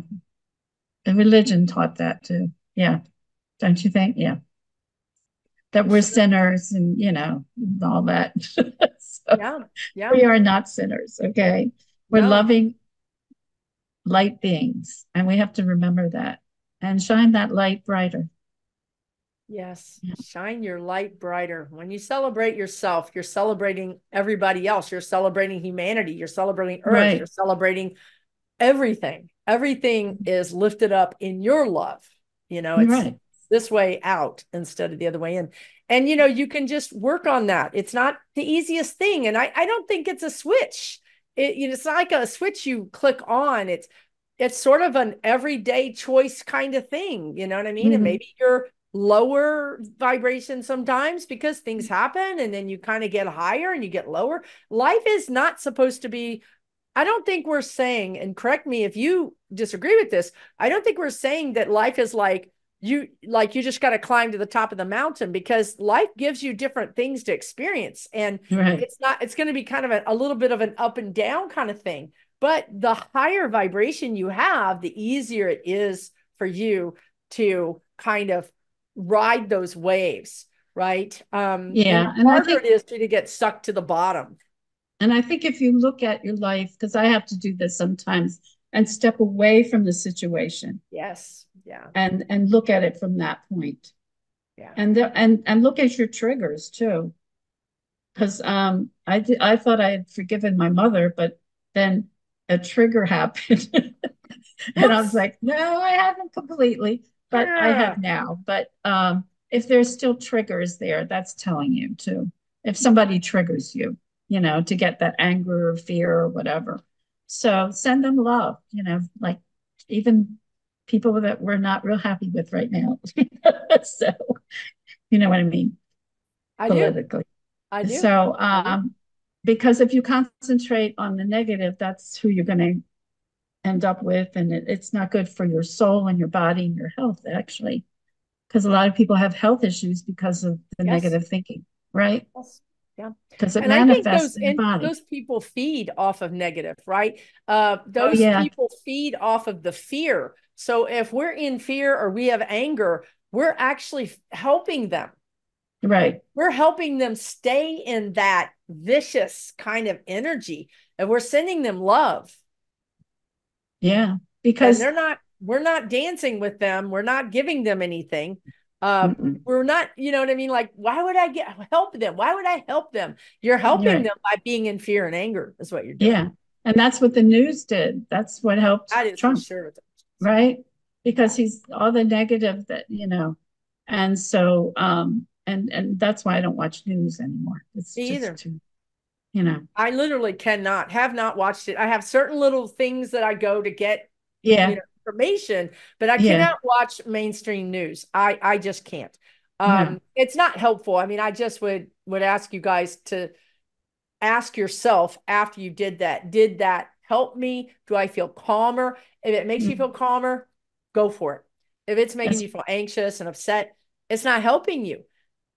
the religion taught that too. Yeah. Don't you think? Yeah. That we're Sure. sinners and, all that. So Yeah. Yeah. we are not sinners, okay? We're No. loving light beings, and we have to remember that and shine that light brighter. Yes. Shine your light brighter. When you celebrate yourself, you're celebrating everybody else. You're celebrating humanity. You're celebrating Earth. You're Right, celebrating everything. Everything is lifted up in your love. It's right. this way out instead of the other way in. And you can just work on that. It's not the easiest thing. And I don't think it's a switch. It's not like a switch you click on. It's sort of an everyday choice kind of thing. You know what I mean? And Mhm. maybe you're lower vibration sometimes because things happen and then you kind of get higher and you get lower. Life is not supposed to be. I don't think we're saying, and correct me if you disagree with this, I don't think we're saying that life is like you just got to climb to the top of the mountain, because life gives you different things to experience. And Right. it's going to be kind of a little bit of an up and down kind of thing. But the higher vibration you have, the easier it is for you to kind of ride those waves, right? And the Yeah, and I harder it think is to get sucked to the bottom. and I think if you look at your life, because I have to do this sometimes, and step away from the situation Yes. Yeah. and look at it from that point. Yeah. And look at your triggers too. Because I thought I had forgiven my mother, but then a trigger happened. And I was Whoops. like, no, I haven't completely, but I Yeah. have now. But if there's still triggers there, that's telling you too. If somebody triggers you, to get that anger or fear or whatever. So send them love, like even people that we're not real happy with right now. So, you know what I mean, I do. politically. I do. So, I do. because if you concentrate on the negative, that's who you're going to end up with. And it's not good for your soul and your body and your health, actually, because a lot of people have health issues because of the Yes. negative thinking, right? Yes. Yeah. Because it And I think manifests in your body. those people feed off of negative, right? Oh, Those yeah, people feed off of the fear. So if we're in fear or we have anger, we're actually helping them. right. We're helping them stay in that vicious kind of energy, and we're sending them love. Yeah, And because we're not dancing with them. We're not giving them anything. mm-mm, We're not, you know what I mean? Like, why would I help them? Why would I help them? You're helping right. them by being in fear and anger is what you're doing. Yeah. And that's what the news did. That's what helped That is for Trump, sure. right? Yeah. Because he's all the negative that, and so and that's why I don't watch news anymore. It's Me just either. too, I literally have not watched it. I have certain little things that I go to get, yeah, information, but I yeah, cannot watch mainstream news. I just can't. no, It's not helpful. I mean, I just would ask you guys to ask yourself after you did that help me? Do I feel calmer? If it makes you mm, feel calmer, go for it. If it's making that's you feel anxious and upset, it's not helping you.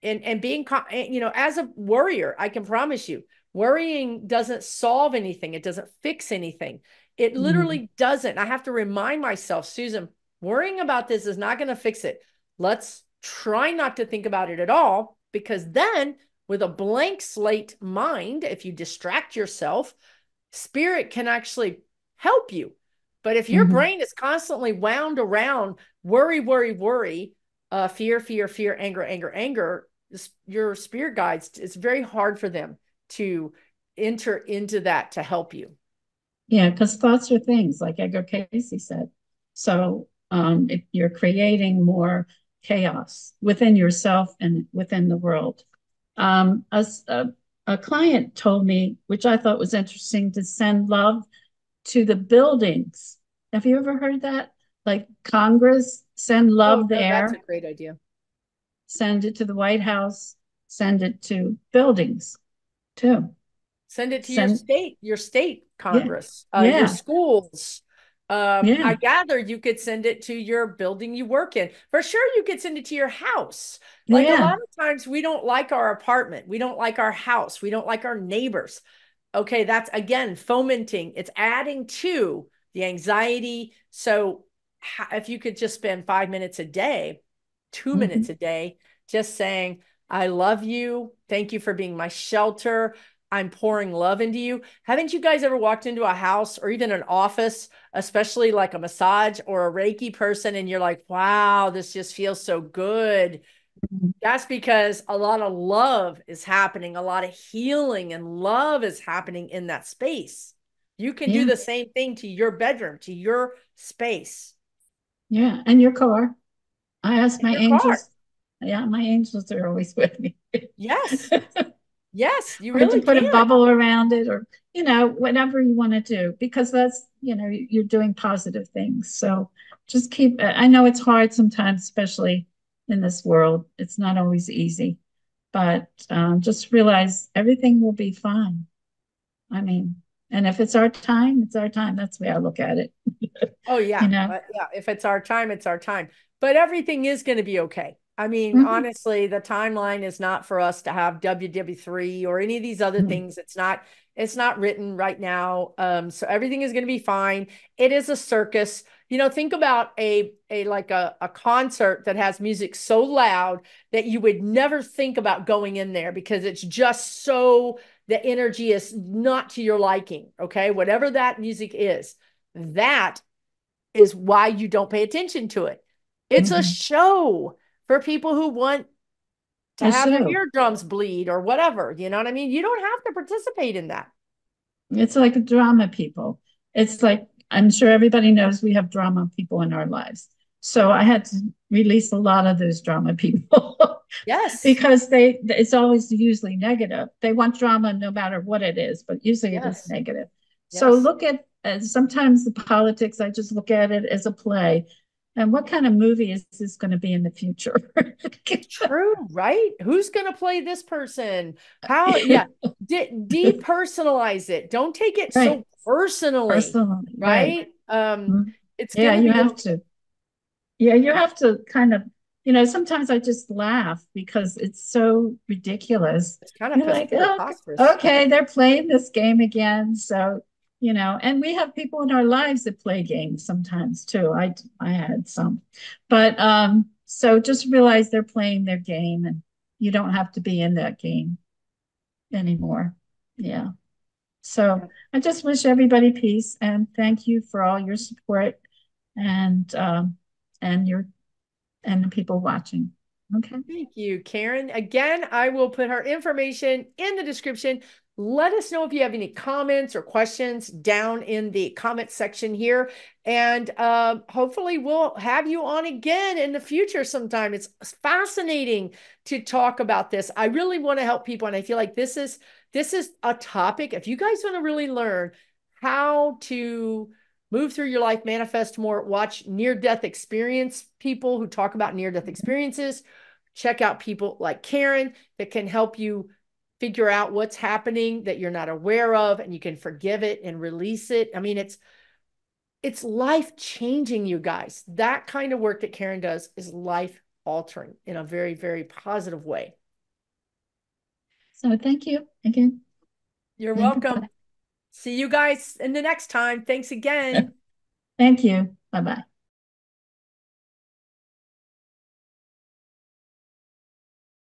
And being, as a worrier, I can promise you, worrying doesn't solve anything. It doesn't fix anything. It mm, literally doesn't. I have to remind myself, Susan, worrying about this is not going to fix it. Let's try not to think about it at all, because then with a blank slate mind, if you distract yourself, spirit can actually help you. But if your Mm-hmm. brain is constantly wound around worry, worry, worry, fear, fear, fear, anger, anger, anger, your spirit guides, it's very hard for them to enter into that to help you. Yeah, because thoughts are things, like Edgar Casey said. So if you're creating more chaos within yourself and within the world. A client told me, which I thought was interesting, to send love to the buildings. Have you ever heard that? Like Congress, send Oh, love no, that's a there, great idea. send it to the White House, send it to buildings too. Send it to Send, your state yeah, Congress, your yeah, schools. yeah, I gather you could send it to your building you work in. For sure, you could send it to your house. Like a yeah. lot of times, we don't like our apartment, we don't like our house, we don't like our neighbors. Okay, that's again fomenting. It's adding to the anxiety. So, if you could just spend 5 minutes a day, 2 minutes Mm-hmm. a day, just saying, "I love you. Thank you for being my shelter. I'm pouring love into you." Haven't you guys ever walked into a house or even an office, especially like a massage or a Reiki person, and you're like, wow, this just feels so good? That's because a lot of love is happening, a lot of healing and love is happening in that space. You can do Yeah, the same thing to your bedroom, to your space, yeah. And your car. I asked and my your car. angels. Yeah, my angels are always with me. Yes. Yes, you Or to really put a can. bubble around it, or whatever you want to do, because that's you're doing positive things. So just keep. I know it's hard sometimes, especially in this world. It's not always easy, but just realize everything will be fine. I mean, and if it's our time, it's our time. That's the way I look at it. Oh You yeah. know. Yeah, if it's our time, it's our time. But everything is going to be okay. I mean, Mhm. honestly, the timeline is not for us to have WW3 or any of these other Mhm. things. It's not written right now. So everything is going to be fine. It is a circus. Think about a concert that has music so loud that you would never think about going in there because it's just so the energy is not to your liking. Okay. Whatever that music is, that is why you don't pay attention to it. It's a Mhm. show for people who want to A have their show. eardrums bleed or whatever. You know what I mean? You don't have to participate in that. It's like a drama people. It's like, I'm sure everybody knows we have drama people in our lives. So I had to release a lot of those drama people Yes. because it's always usually negative. They want drama no matter what it is, but usually it is Yes. negative. So Yes. look at sometimes the politics, I just look at it as a play. And what kind of movie is this going to be in the future? It's true, right? Who's going to play this person? How, yeah. Depersonalize it. Don't take it Right. so personally, Personally, right. right? Mhm. It's Yeah, going to you be have okay. to. Yeah, you have to kind of, sometimes I just laugh because it's so ridiculous. It's kind of You're like, oh, preposterous. okay, they're playing this game again. So, and we have people in our lives that play games sometimes too. I had some. But so just realize they're playing their game and you don't have to be in that game anymore. Yeah. So Yeah. I just wish everybody peace and thank you for all your support and and your and the people watching. Okay. Thank you, Karen. Again, I will put her information in the description. Let us know if you have any comments or questions down in the comment section here. And hopefully, we'll have you on again in the future sometime. It's fascinating to talk about this. I really want to help people. And I feel like this is a topic. If you guys want to really learn how to move through your life, manifest more, watch near death experience people who talk about near death experiences. Check out people like Karen that can help you figure out what's happening that you're not aware of, and you can forgive it and release it. I mean, it's life changing, you guys. That kind of work that Karen does is life altering in a very, very positive way. So thank you again You're and welcome. goodbye. See you guys in the next time. Thanks again. Thank you. Bye bye.